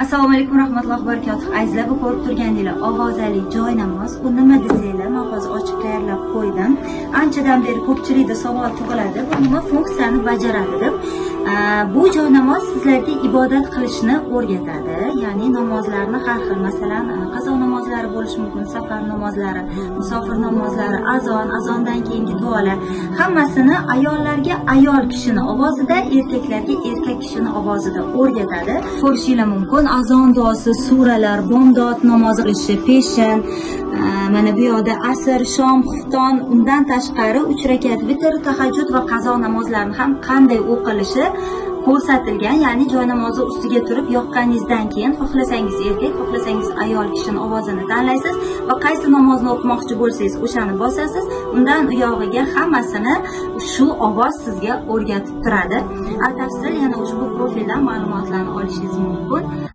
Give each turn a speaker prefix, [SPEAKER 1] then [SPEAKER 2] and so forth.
[SPEAKER 1] Assalomu alaykum rahmatullohi va barakatuh. Azizlar, bu ko'rib turganingiz ovozali joy namoz. Bu nima desanglar, men hozir ochib tayyorlab qo'ydim. Anchadan beri ko'pchilikda savol tug'iladi. Bu nima funksiyani bajaradi deb. Bu joy namoz sizlarga ibodat qilishni o'rgatadi. Ya'ni namozlarni har xil, masalan, qazo namozlari bo'lishi mumkin, safar namozlari, musofir namozlari, azondan keyingi duolar, hammasini ayollarga ayol kishining ovozida, erkaklarga erkak kishining ovozida o'rgatadi. Ko'rishingiz mumkin. Azon duosi, suralar, bomdod namozi qilishi, peshin, mana bu yoqda asr, shom, xufton, undan tashqari 3 rakat vitr, tahajjud va qazo namozlarini ham qanday o'qilishi ko'rsatilgan. Ya'ni joy namozi ustiga turib yoqqaningizdan keyin xohlasangiz erkak, xohlasangiz ayol kishining ovozini tanlaysiz va qaysi namozni o'qimoqchi bo'lsangiz o'shani bosasiz. Undan u yog'iga hammasini shu ovoz sizga o'rgatib turadi. Batafsil yana ushbu profildan ma'lumotlarni olishingiz mumkin.